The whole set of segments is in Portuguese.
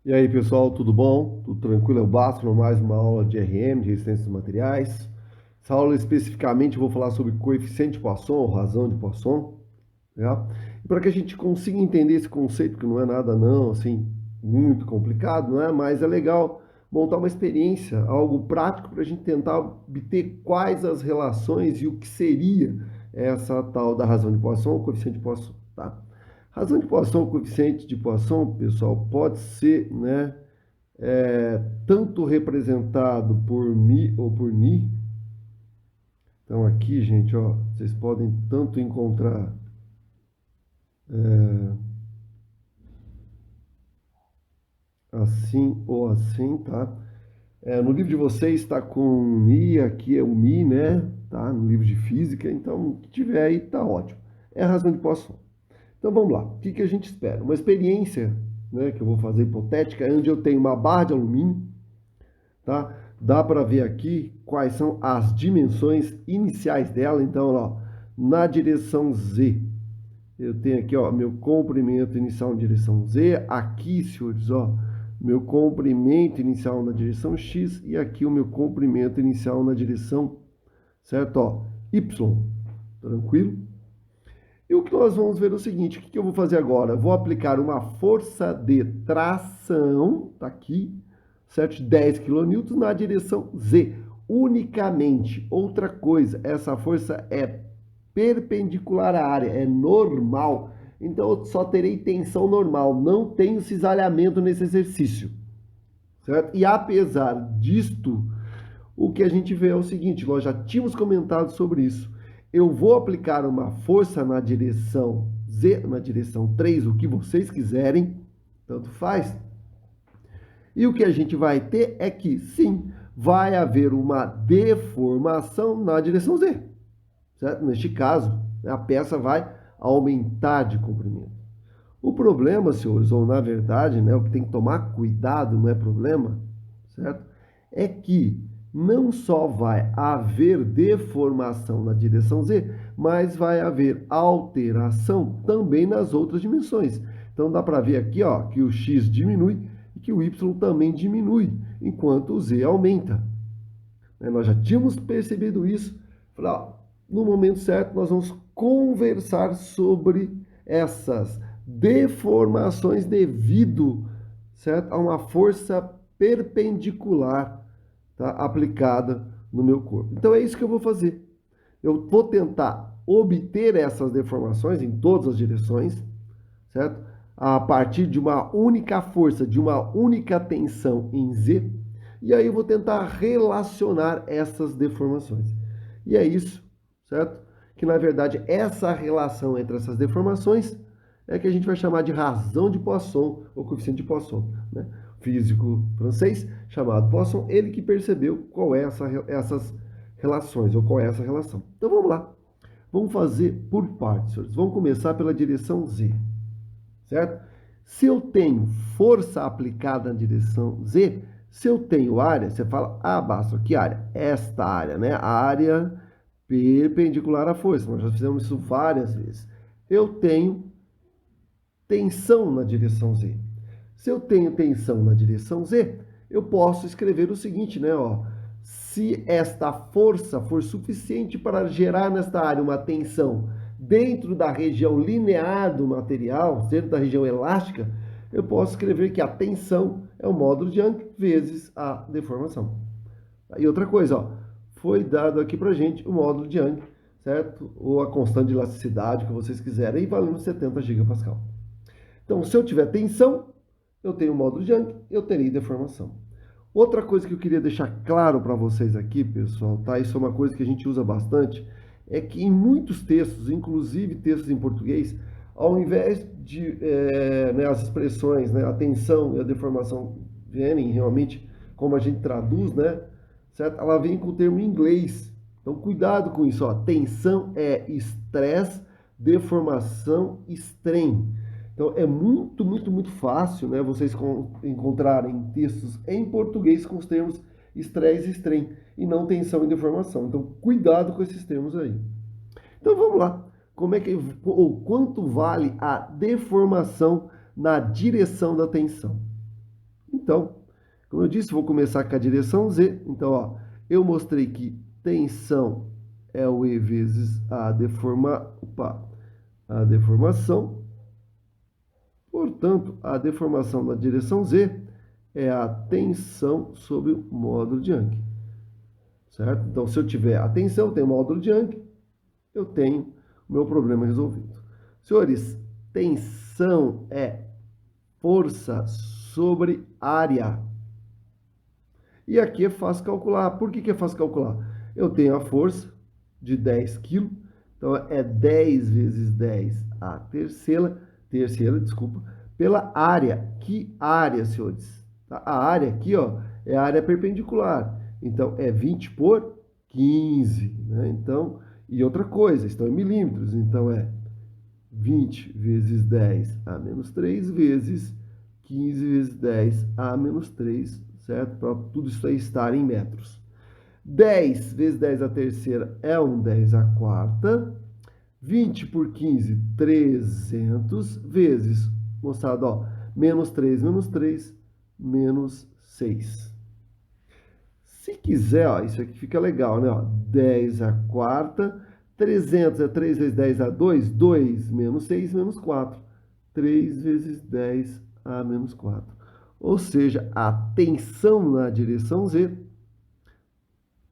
E aí, pessoal, tudo bom? Tudo tranquilo? Eu Bastro, mais uma aula de RM, de resistência dos materiais. Essa aula especificamente eu vou falar sobre coeficiente de Poisson, razão de Poisson, né? E para que a gente consiga entender esse conceito, que não é nada não, assim, muito complicado, não é? Mas é legal montar uma experiência, algo prático para a gente tentar obter quais as relações e o que seria essa tal da razão de Poisson, ou coeficiente de Poisson, tá? Razão de Poisson, coeficiente de Poisson, pessoal, pode ser, né, tanto representado por mi ou por ni. Então aqui, gente, ó, vocês podem tanto encontrar assim ou assim, tá? No livro de vocês está com mi, aqui é o mi, né? Tá? No livro de física, então o que tiver aí tá ótimo. É a razão de Poisson. Então vamos lá, o que que a gente espera? Uma experiência, né, que eu vou fazer hipotética, é onde eu tenho uma barra de alumínio, tá? Dá para ver aqui quais são as dimensões iniciais dela. Então, ó, na direção Z, eu tenho aqui, ó, meu comprimento inicial na direção Z. Aqui, senhores, ó, meu comprimento inicial na direção X. E aqui o meu comprimento inicial na direção, certo? Ó, Y. Tranquilo? E o que nós vamos ver é o seguinte, o que eu vou fazer agora? Eu vou aplicar uma força de tração, tá aqui, certo? 10 kN na direção Z, unicamente. Outra coisa, essa força é perpendicular à área, é normal. Então, eu só terei tensão normal, não tenho cisalhamento nesse exercício, certo? E apesar disto, o que a gente vê é o seguinte, nós já tínhamos comentado sobre isso. Eu vou aplicar uma força na direção Z, na direção 3, o que vocês quiserem, tanto faz. E o que a gente vai ter é que, sim, vai haver uma deformação na direção Z, certo? Neste caso, a peça vai aumentar de comprimento. O problema, senhores, ou na verdade, né, o que tem que tomar cuidado, não é problema, certo? É que não só vai haver deformação na direção Z, mas vai haver alteração também nas outras dimensões. Então dá para ver aqui, ó, que o x diminui e que o y também diminui, enquanto o z aumenta. Nós já tínhamos percebido isso. Falei, ó, no momento certo nós vamos conversar sobre essas deformações devido, certo, a uma força perpendicular, tá, aplicada no meu corpo. Então é isso que eu vou fazer. Eu vou tentar obter essas deformações em todas as direções, certo? A partir de uma única força, de uma única tensão em Z, e aí eu vou tentar relacionar essas deformações. E é isso, certo? Que na verdade essa relação entre essas deformações é que a gente vai chamar de razão de Poisson, ou coeficiente de Poisson, né? Físico francês chamado Poisson, ele que percebeu qual é essas relações, ou qual é essa relação. Então vamos lá. Vamos fazer por partes, senhores. Vamos começar pela direção Z, certo? Se eu tenho força aplicada na direção Z, se eu tenho área, você fala, ah, Bastro, que área? Esta área, né? A área perpendicular à força. Nós já fizemos isso várias vezes. Eu tenho tensão na direção Z. Se eu tenho tensão na direção Z, eu posso escrever o seguinte, né? Ó, se esta força for suficiente para gerar nesta área uma tensão dentro da região linear do material, dentro da região elástica, eu posso escrever que a tensão é o módulo de Young vezes a deformação. E outra coisa, ó, foi dado aqui para gente o módulo de Young, certo? Ou a constante de elasticidade, que vocês quiserem, valendo 70 gigapascal. Então, se eu tiver tensão, eu tenho o módulo de Young, eu terei deformação. Outra coisa que eu queria deixar claro para vocês aqui, pessoal, tá? Isso é uma coisa que a gente usa bastante, é que em muitos textos, inclusive textos em português, ao invés de né, as expressões, né, a tensão e a deformação vierem realmente como a gente traduz, né? Certo? Ela vem com o termo em inglês. Então, cuidado com isso, ó. Tensão é estresse, deformação, strain. Então, é muito fácil, né, vocês encontrarem textos em português com os termos estresse e strain, e não tensão e deformação. Então, cuidado com esses termos aí. Então, vamos lá. Como é que, ou quanto vale a deformação na direção da tensão? Então, como eu disse, vou começar com a direção Z. Então, ó, eu mostrei que tensão é o E vezes a deformação. Portanto, a deformação na direção Z é a tensão sobre o módulo de Young. Certo? Então, se eu tiver a tensão, eu tenho o módulo de Young, eu tenho o meu problema resolvido. Senhores, tensão é força sobre área. E aqui é fácil calcular. Por que é fácil calcular? Eu tenho a força de 10 kg, então é 10 vezes 10 a terceira, desculpa, pela área. Que área, senhores? A área aqui, ó, é a área perpendicular. Então, é 20 por 15, né? Então, e outra coisa, estão em milímetros, então é 20 vezes 10 a menos 3 vezes 15 vezes 10 a menos 3, certo? Para tudo isso aí estar em metros. 10 vezes 10 a terceira é um 10 a quarta. 20 por 15, 300 vezes, moçada, ó, menos 3, menos 6. Se quiser, ó, isso aqui fica legal, né? Ó, 10 a quarta, 300 é 3 vezes 10 a 2, 2 menos 6 menos 4. 3 vezes 10 a menos 4. Ou seja, a tensão na direção Z,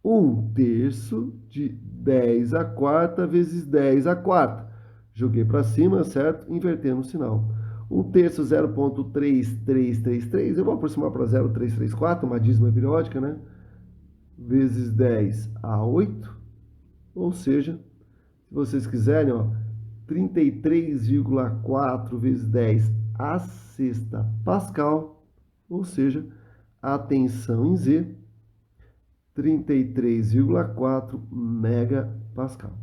1/3 de 10 a quarta vezes 10 a quarta. Joguei para cima, certo? Invertendo o sinal. 1/3, 0,3333. Eu vou aproximar para 0,334, uma dízima periódica, né? Vezes 10 a 8. Ou seja, se vocês quiserem, ó, 33,4 vezes 10 a sexta pascal. Ou seja, a tensão em Z, 33,4 megapascal.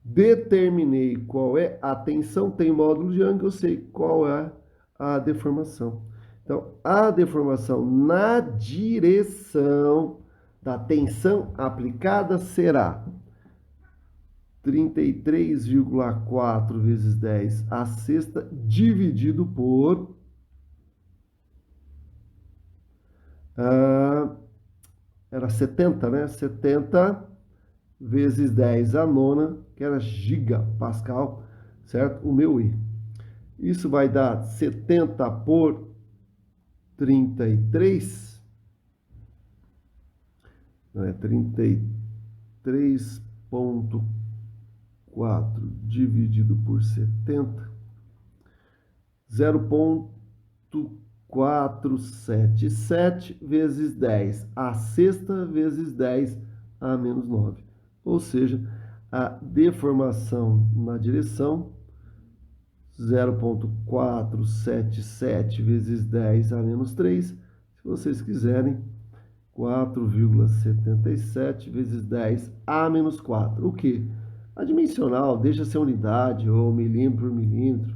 Determinei qual é a tensão, tem módulo de Young, eu sei qual é a deformação. Então, a deformação na direção da tensão aplicada será 33,4 vezes 10 a sexta dividido por era 70, né? 70 vezes 10 a nona, que era gigapascal, certo? O meu I. Isso vai dar 70 por 33, né? 33,4 dividido por 70, 0,477 vezes 10 a sexta vezes 10 a menos 9. Ou seja, a deformação na direção 0,477 vezes 10 a menos 3. Se vocês quiserem, 4,77 vezes 10 a menos 4. O que? A dimensional deixa ser unidade ou milímetro por milímetro,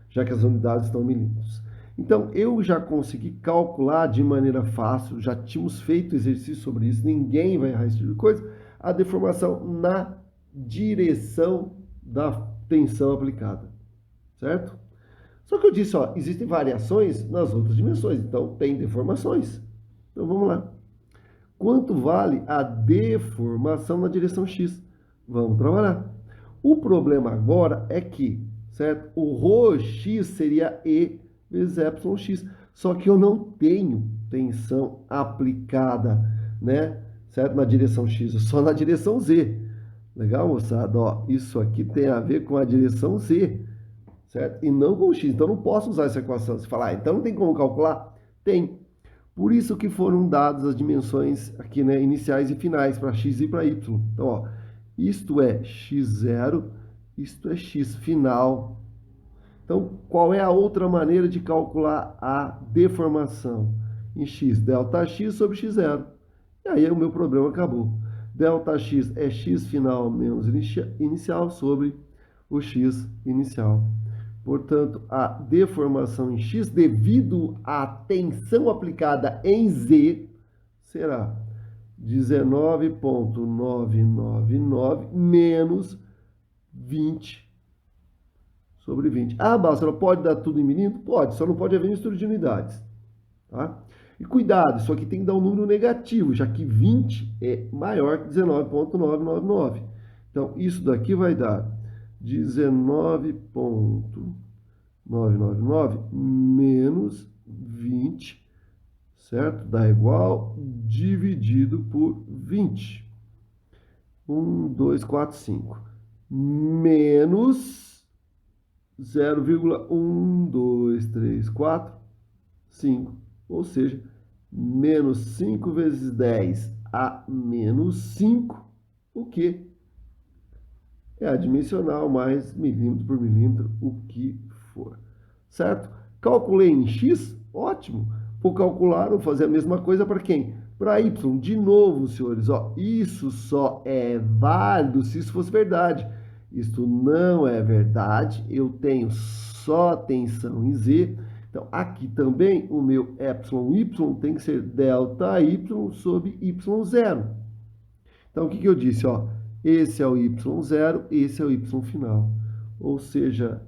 já que as unidades estão em milímetros. Então, eu já consegui calcular de maneira fácil, já tínhamos feito exercício sobre isso, ninguém vai errar esse tipo de coisa, a deformação na direção da tensão aplicada, certo? Só que eu disse, ó, existem variações nas outras dimensões, então tem deformações. Então, vamos lá. Quanto vale a deformação na direção X? Vamos trabalhar. O problema agora é que, certo? O ρx seria E vezes Yx. Só que eu não tenho tensão aplicada, né? Certo? Na direção X, só na direção Z. Legal, moçada? Ó, isso aqui tem a ver com a direção Z, certo? E não com o X. Então, não posso usar essa equação. Você fala, então não tem como calcular? Tem. Por isso que foram dadas as dimensões aqui, né, iniciais e finais para x e para y. Então, ó, isto é x0, isto é x final. Então, qual é a outra maneira de calcular a deformação? Em x, delta x sobre x0. E aí o meu problema acabou. Delta x é x final menos inicial sobre o x inicial. Portanto, a deformação em X, devido à tensão aplicada em Z, será 19,999 menos 20 sobre 20. Ah, Bárcelo, pode dar tudo em milímetro? Pode, só não pode haver mistura de unidades. tá? E cuidado, isso aqui tem que dar um número negativo, já que 20 é maior que 19,999. Então, isso daqui vai dar 19,999 menos 20, certo? Dá igual dividido por 20. 1, 2, 4, 5. Menos 0,1, 2, 3, 4, 5. Ou seja, menos 5 vezes 10 a menos 5, o que é adimensional mais milímetro por milímetro, o que for. Certo? Calculei em x? Ótimo. Vou calcular, vou fazer a mesma coisa para quem? Para y. De novo, senhores, ó, isso só é válido se isso fosse verdade. Isto não é verdade. Eu tenho só tensão em z. Então, aqui também o meu y tem que ser ΔY sobre y0. Então, o que eu disse? Ó, esse é o y0, esse é o y final. Ou seja,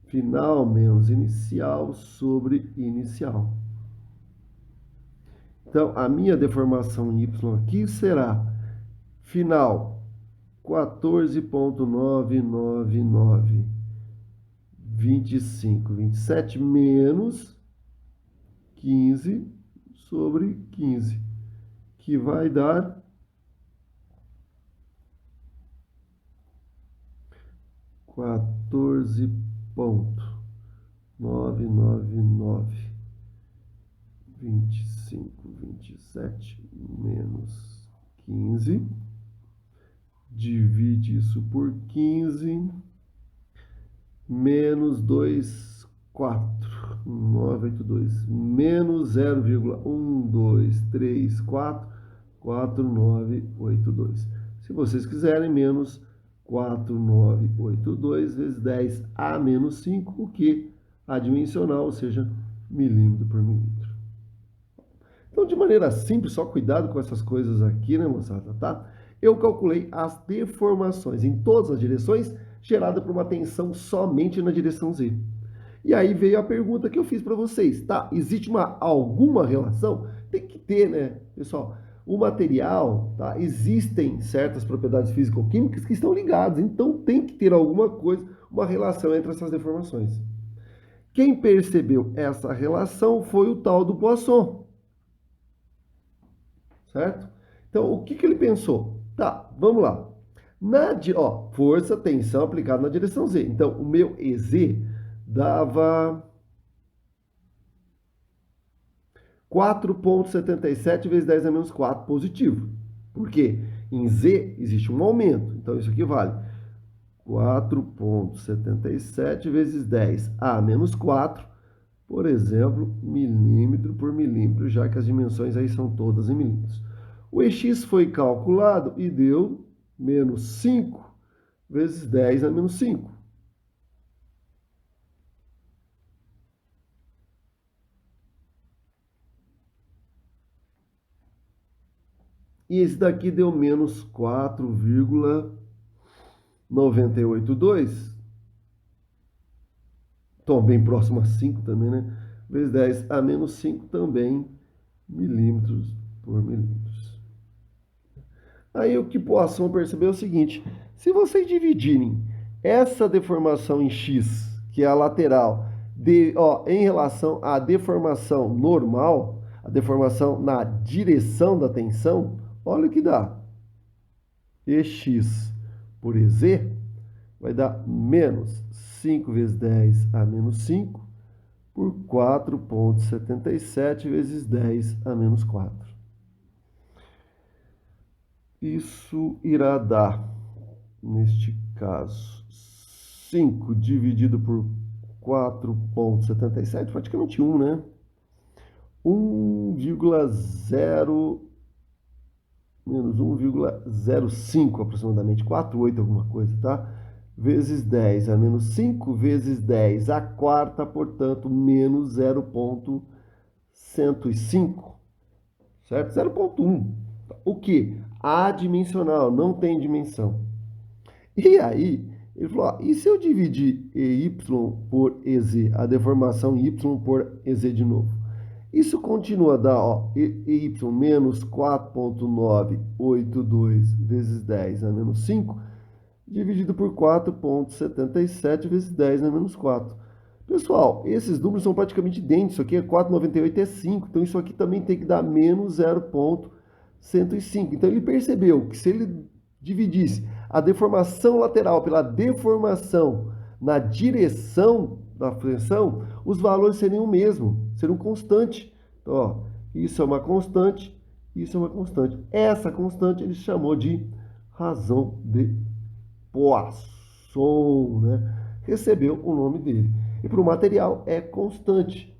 final menos inicial sobre inicial. Então, a minha deformação em y aqui será final 14,999, 25, 27 menos 15 sobre 15, que vai dar 14,999, 25, 27 menos 15. Divide isso por 15, menos 2, 4, 982, menos 0,1234, 4982. Se vocês quiserem, menos 4982 vezes 10 a menos 5, o que adimensional, ou seja, milímetro por milímetro. Então, de maneira simples, só cuidado com essas coisas aqui, né, moçada, tá? Eu calculei as deformações em todas as direções gerada por uma tensão somente na direção z. E aí veio a pergunta que eu fiz para vocês, tá? Existe alguma relação? Tem que ter, né, pessoal? O material, tá? Existem certas propriedades físico-químicas que estão ligadas, então tem que ter alguma coisa, uma relação entre essas deformações. Quem percebeu essa relação foi o tal do Poisson, certo? Então, o que ele pensou? Tá, vamos lá. Força, tensão aplicada na direção z. Então, o meu EZ dava 4,77 vezes 10 a menos 4 positivo. Por quê? Em z existe um aumento. Então, isso aqui vale 4,77 vezes 10 a menos 4, por exemplo, milímetro por milímetro, já que as dimensões aí são todas em milímetros. O EX foi calculado e deu menos 5 vezes 10 a menos 5. E esse daqui deu menos 4,982. Então, bem próximo a 5 também, né? Vezes 10 a menos 5 também, milímetros por milímetros. Aí o que Poisson percebeu é o seguinte: se vocês dividirem essa deformação em x, que é a lateral, em relação à deformação normal, a deformação na direção da tensão, olha o que dá. EX por EZ vai dar menos 5 vezes 10 a menos 5 por 4,77 vezes 10 a menos 4. Isso irá dar, neste caso, 5 dividido por 4,77, praticamente 1, né? 1,0 menos 1,05 aproximadamente, 4,8 alguma coisa, tá? Vezes 10 a menos 5, vezes 10 a quarta, portanto, menos 0,105, certo? 0,1. O que? Adimensional, não tem dimensão. E aí, ele falou, ó, e se eu dividir EY por EZ, a deformação Y por EZ de novo? Isso continua a dar, ó, y menos 4,982 vezes 10 a menos 5, dividido por 4,77 vezes 10 a menos 4. Pessoal, esses números são praticamente idênticos. Isso aqui é 4,98 é 5, então isso aqui também tem que dar menos 0,105. Então ele percebeu que se ele dividisse a deformação lateral pela deformação na direção da flexão, os valores seriam o mesmo, seriam constante. Então, ó, isso é uma constante, isso é uma constante. Essa constante ele chamou de razão de Poisson, né? Recebeu o nome dele. E para o material é constante.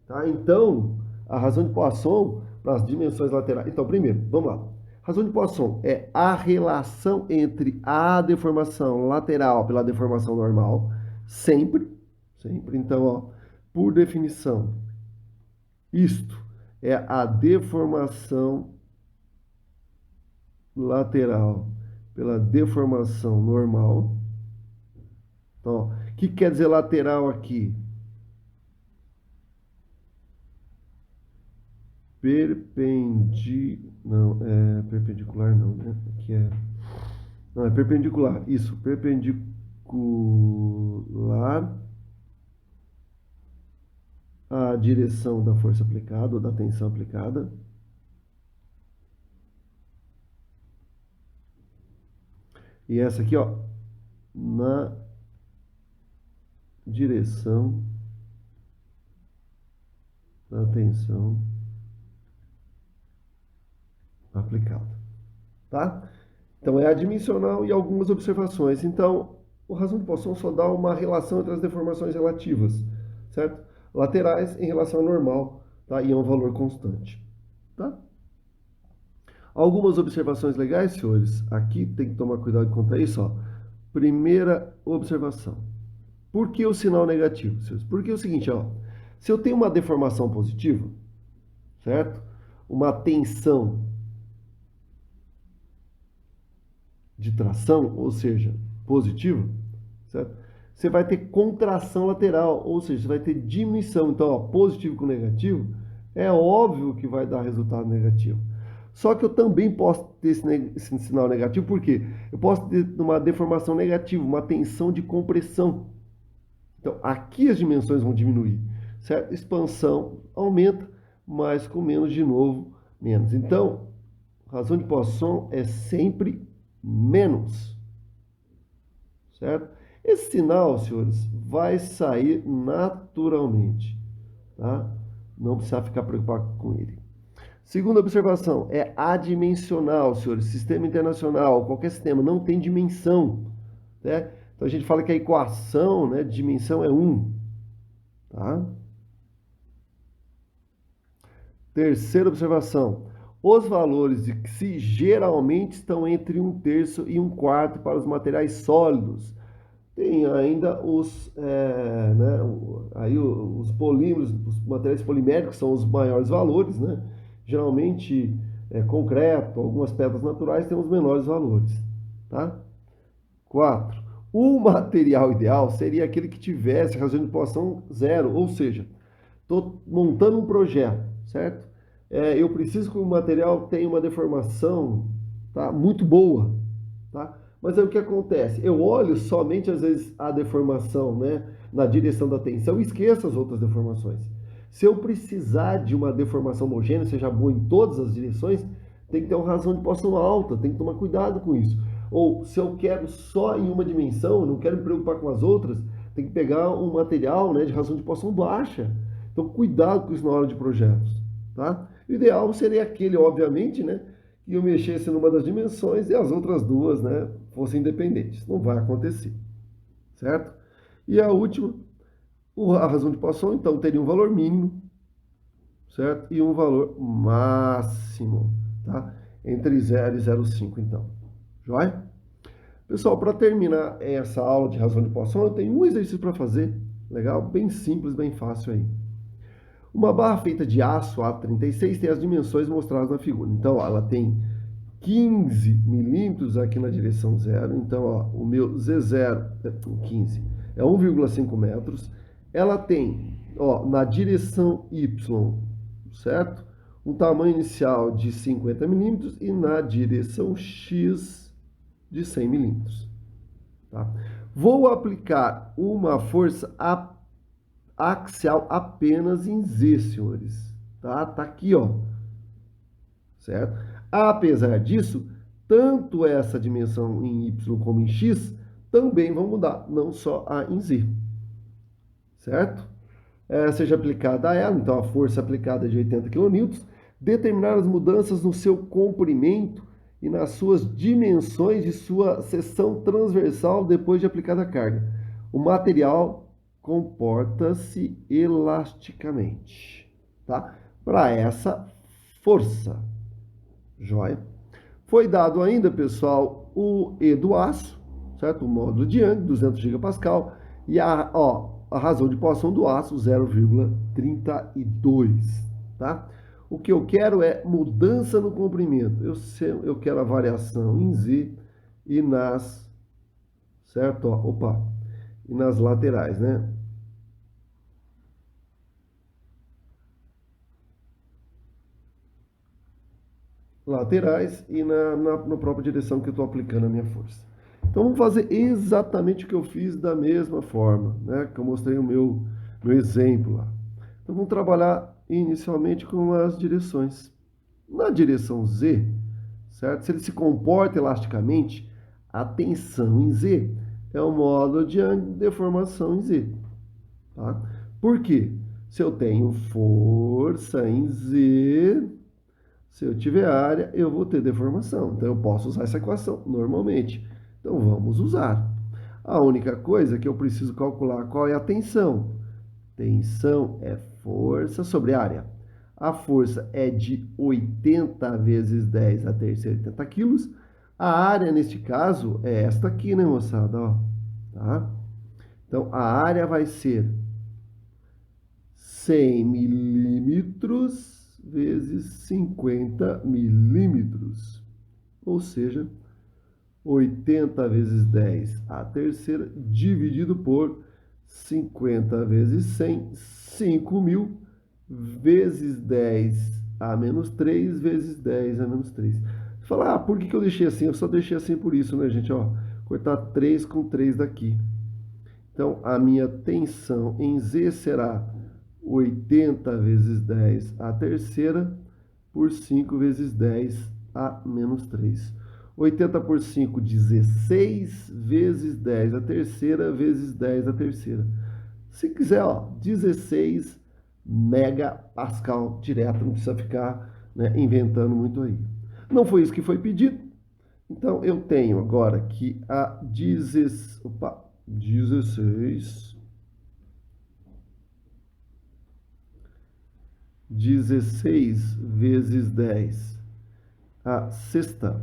Tá? Então, a razão de Poisson para as dimensões laterais. Então, primeiro, vamos lá. Razão de Poisson é a relação entre a deformação lateral pela deformação normal, sempre. Então, ó, por definição, isto é a deformação lateral pela deformação normal. Então, ó, o que quer dizer lateral aqui? Perpendicular não, né? Aqui não, é perpendicular. Isso, perpendicular à direção da força aplicada ou da tensão aplicada. E essa aqui, ó, na direção da tensão aplicada, tá? Então é adimensional e algumas observações. Então, a razão de Poisson só dá uma relação entre as deformações relativas, certo? Laterais em relação ao normal, tá? E é um valor constante, tá? Algumas observações legais, senhores. Aqui tem que tomar cuidado quanto a isso, ó. Primeira observação. Por que o sinal negativo, senhores? Porque é o seguinte, ó. Se eu tenho uma deformação positiva, certo? Uma tensão de tração, ou seja, positiva, certo? Você vai ter contração lateral, ou seja, você vai ter diminuição. Então, ó, positivo com negativo, é óbvio que vai dar resultado negativo. Só que eu também posso ter esse sinal negativo, por quê? Eu posso ter uma deformação negativa, uma tensão de compressão. Então, aqui as dimensões vão diminuir, certo? Expansão aumenta, mas com menos de novo, menos. Então, a razão de Poisson é sempre menos, certo? Esse sinal, senhores, vai sair naturalmente, tá? Não precisa ficar preocupado com ele. Segunda observação, é adimensional, senhores. Sistema internacional, qualquer sistema não tem dimensão, né? Então a gente fala que a equação, né, de dimensão é 1, tá? Terceira observação, os valores de Xi geralmente estão entre 1/3 e 1/4 para os materiais sólidos. Tem ainda os polímeros, os materiais poliméricos são os maiores valores, né? Geralmente, concreto, algumas pedras naturais têm os menores valores, tá? 4. O material ideal seria aquele que tivesse razão de Poisson 0, ou seja, estou montando um projeto, certo? Eu preciso que o material tenha uma deformação, tá, muito boa, tá? Mas aí o que acontece? Eu olho somente, às vezes, a deformação, né, na direção da tensão e esqueço as outras deformações. Se eu precisar de uma deformação homogênea, seja boa em todas as direções, tem que ter uma razão de Poisson alta, tem que tomar cuidado com isso. Ou se eu quero só em uma dimensão, não quero me preocupar com as outras, tem que pegar um material, né, de razão de Poisson baixa. Então, cuidado com isso na hora de projetos, tá? O ideal seria aquele, obviamente, né, que eu mexesse numa das dimensões e as outras duas, né, fossem independentes. Não vai acontecer, certo? E a última, a razão de Poisson, então, teria um valor mínimo, certo? E um valor máximo, tá? Entre 0 e 0,5, então. Joia? Pessoal, para terminar essa aula de razão de Poisson, eu tenho um exercício para fazer, legal? Bem simples, bem fácil aí. Uma barra feita de aço A36 tem as dimensões mostradas na figura. Então, ó, ela tem 15 milímetros aqui na direção 0. Então, ó, o meu Z0 é 15, é 1,5 metros. Ela tem, ó, na direção Y, certo? Um tamanho inicial de 50 milímetros e na direção X de 100 milímetros. Tá? Vou aplicar uma força axial apenas em Z, senhores. Tá? Tá aqui, ó. Certo? Apesar disso, tanto essa dimensão em Y como em X também vão mudar, não só a em Z. Certo? Seja aplicada a ela, então a força aplicada é de 80 kN, determinar as mudanças no seu comprimento e nas suas dimensões de sua seção transversal depois de aplicada a carga. O material comporta-se elasticamente, tá? Para essa força. Joia? Foi dado ainda, pessoal, o E do aço, certo? O módulo de Young, 200 gigapascal, e a razão de posição do aço, 0,32, tá? O que eu quero é mudança no comprimento. Eu quero a variação em Z e nas, certo? E nas laterais, né? Laterais e na própria direção que eu estou aplicando a minha força. Então vamos fazer exatamente o que eu fiz da mesma forma, né? Que eu mostrei o meu exemplo lá. Então vamos trabalhar inicialmente com as direções. Na direção Z, certo? Se ele se comporta elasticamente, a tensão em Z é o módulo de deformação em Z. Tá? Por quê? Se eu tenho força em Z, se eu tiver área, eu vou ter deformação. Então, eu posso usar essa equação normalmente. Então, vamos usar. A única coisa é que eu preciso calcular qual é a tensão. Tensão é força sobre área. A força é de 80 vezes 10 a terceira 80 quilos. A área, neste caso, é esta aqui, né, moçada? Ó, tá? Então, a área vai ser 100 milímetros vezes 50 milímetros, ou seja, 80 vezes 10 a terceira, dividido por 50 vezes 100, 5.000, vezes 10 a menos 3, vezes 10 a menos 3. Você fala, por que eu deixei assim? Eu só deixei assim por isso, né, gente? Ó, cortar 3 com 3 daqui. Então, a minha tensão em Z será 80 vezes 10 a terceira por 5 vezes 10 a menos 3. 80 por 5, 16 vezes 10 a terceira vezes 10 a terceira. Se quiser, ó, 16 megapascal direto, não precisa ficar, né, inventando muito aí. Não foi isso que foi pedido, então eu tenho agora que a 16 vezes 10 a sexta,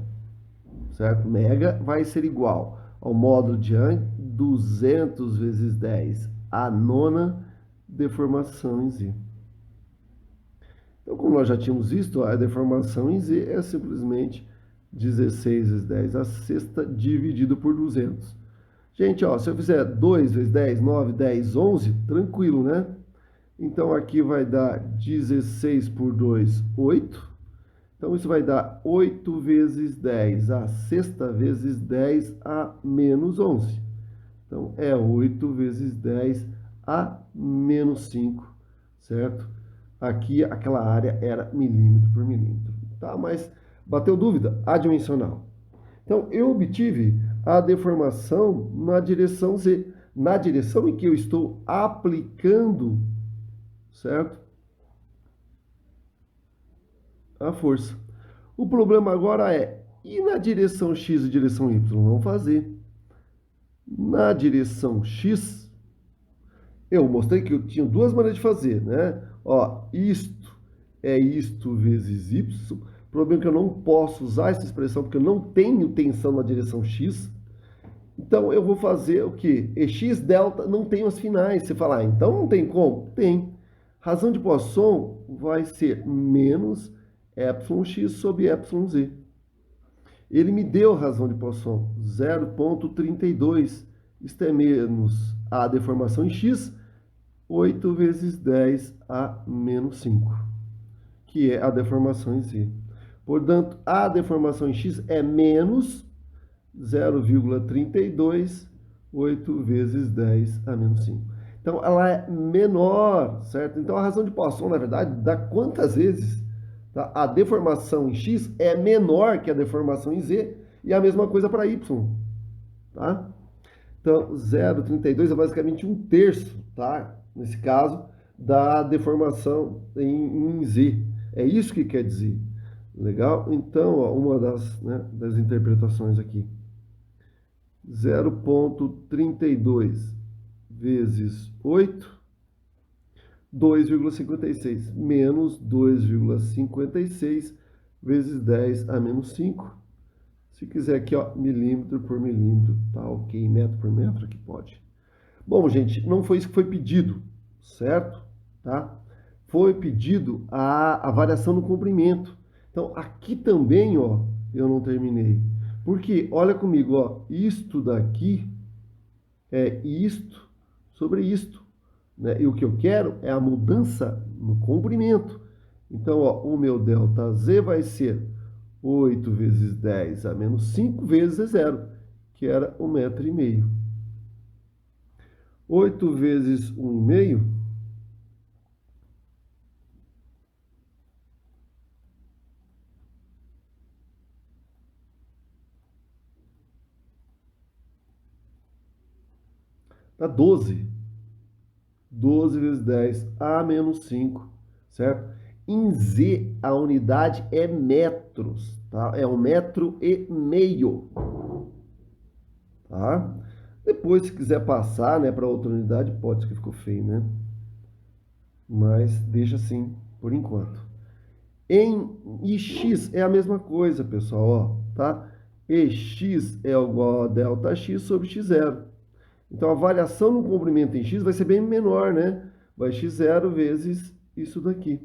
certo? Mega vai ser igual ao módulo de Young, 200 vezes 10 a nona deformação em Z. Então, como nós já tínhamos visto, a deformação em Z é simplesmente 16 vezes 10 a sexta dividido por 200. Gente, ó, se eu fizer 2 vezes 10, 9, 10, 11, tranquilo, né? Então, aqui vai dar 16 por 2, 8. Então, isso vai dar 8 vezes 10 a sexta vezes 10 a menos 11. Então, é 8 vezes 10 a menos 5, certo? Aqui, aquela área era milímetro por milímetro, tá? Mas bateu dúvida? Adimensional. Então, eu obtive a deformação na direção Z, na direção em que eu estou aplicando, certo? A força. O problema agora é, e na direção X e direção Y? Vamos fazer. Na direção X, eu mostrei que eu tinha duas maneiras de fazer, né? Ó, isto é isto vezes Y. O problema é que eu não posso usar essa expressão porque eu não tenho tensão na direção X. Então, eu vou fazer o quê? E x delta não tem as finais. Você fala, então não tem como? Tem. Razão de Poisson vai ser menos εx sobre εz. Ele me deu a razão de Poisson, 0,32. Isto é menos a deformação em x, 8 vezes 10 a menos 5. que é a deformação em Z. Portanto, a deformação em X é menos 0,32, 8 vezes 10 a menos 5. Então, ela é menor, certo? Então, a razão de Poisson, na verdade, dá quantas vezes, tá? A deformação em X é menor que a deformação em Z, e a mesma coisa para Y, tá? Então, 0,32 é basicamente um terço, tá? Nesse caso, da deformação em Z. É isso que quer dizer. Legal? Então, ó, uma das interpretações aqui. 0,32 vezes 8, 2,56. Menos 2,56 vezes 10 a menos 5. Se quiser aqui, ó, milímetro por milímetro, tá ok, metro por metro, aqui pode. Bom, gente, não foi isso que foi pedido, certo? Tá? Foi pedido a variação no comprimento. Então, aqui também, ó, eu não terminei. Porque, olha comigo, ó, isto daqui é isto sobre isto, né? E o que eu quero é a mudança no comprimento. Então, ó, o meu ΔZ vai ser 8 vezes 10 a menos 5 vezes 0, que era 1,5 m. 8 vezes 1,5 dá 12. 12 vezes 10 a menos 5, certo? Em Z, a unidade é metros, tá? É 1,5 m, tá? Depois, se quiser passar, né, para outra unidade, pode, isso que ficou feio, né? Mas deixa assim, por enquanto. E x é a mesma coisa, pessoal, ó, tá? E x é igual a ΔX sobre x0. Então, a variação no comprimento em x vai ser bem menor, né? Vai x0 vezes isso daqui.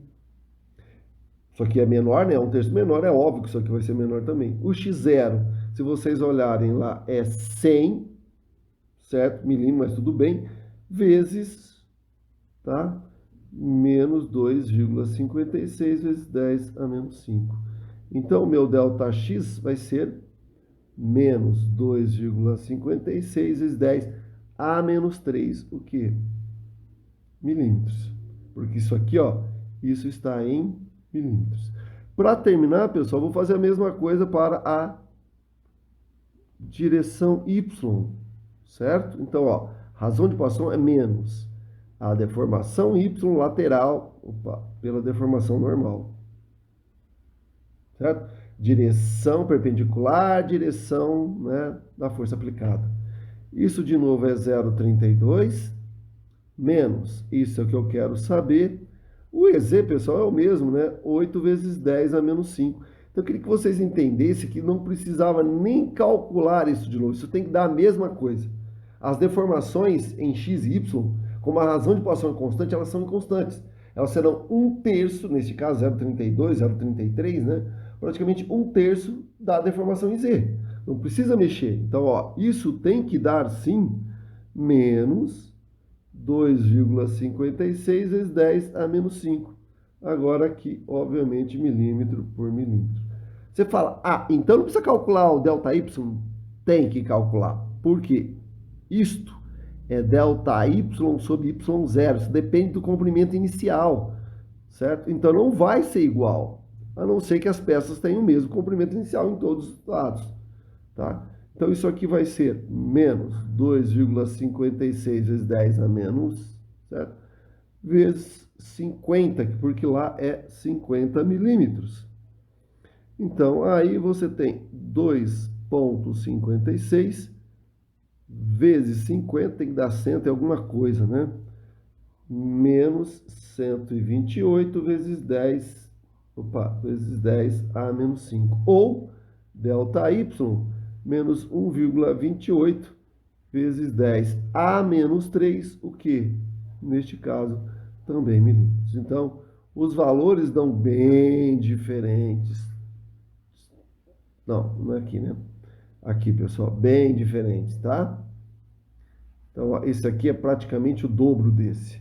Isso aqui é menor, né? É um terço menor, é óbvio que isso aqui vai ser menor também. O x0, se vocês olharem lá, é 100, certo? Milímetros, mas tudo bem. Vezes, tá? Menos 2,56 vezes 10 a menos 5. Então, o meu ΔX vai ser menos 2,56 vezes 10 a menos 3, o quê? Milímetros. Porque isso aqui, ó, isso está em milímetros. Para terminar, pessoal, vou fazer a mesma coisa para a direção Y, certo? Então, ó, razão de Poisson é menos a deformação Y lateral, pela deformação normal, certo? Direção perpendicular, direção, né, da força aplicada. Isso, de novo, é 0,32 menos, isso é o que eu quero saber. O EZ, pessoal, é o mesmo, né? 8 vezes 10 a menos 5. Então, eu queria que vocês entendessem que não precisava nem calcular isso de novo. Isso tem que dar a mesma coisa. As deformações em x e y, como a razão de Poisson é constante, elas são inconstantes. Elas serão um terço, neste caso 0,32, 0,33, né? Praticamente um terço da deformação em z. Não precisa mexer. Então, ó, isso tem que dar, sim, menos 2,56 vezes 10 a menos 5. Agora aqui, obviamente, milímetro por milímetro. Você fala, ah, então não precisa calcular o ΔY? Tem que calcular. Por quê? Isto é ΔY sobre Y0. Isso depende do comprimento inicial, certo? Então não vai ser igual, a não ser que as peças tenham o mesmo comprimento inicial em todos os lados, tá? Então, isso aqui vai ser menos 2,56 vezes 10 a menos, certo? Vezes 50, porque lá é 50 milímetros. Então, aí você tem 2,56 vezes 50, tem que dar 100 e alguma coisa, né? Menos 128 vezes 10, vezes 10 a menos 5. Ou ΔY menos 1,28 vezes 10 a menos 3, o que? Neste caso, também milímetros. Então, os valores dão bem diferentes. Não, não é aqui, né? Aqui, pessoal, bem diferentes, tá? Então, ó, esse aqui é praticamente o dobro desse.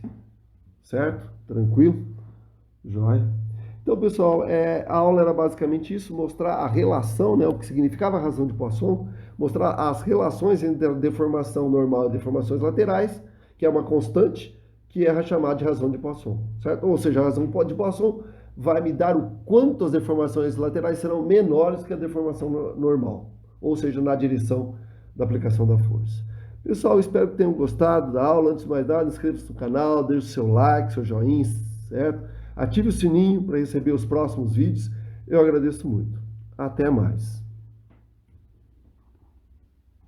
Certo? Tranquilo? Joia. Então, pessoal, a aula era basicamente isso, mostrar a relação, né, o que significava a razão de Poisson, mostrar as relações entre a deformação normal e deformações laterais, que é uma constante, que é a chamada de razão de Poisson, certo? Ou seja, a razão de Poisson vai me dar o quanto as deformações laterais serão menores que a deformação normal, ou seja, na direção da aplicação da força. Pessoal, espero que tenham gostado da aula. Antes de mais nada, inscreva-se no canal, deixe o seu like, seu joinha, certo? Ative o sininho para receber os próximos vídeos. Eu agradeço muito. Até mais.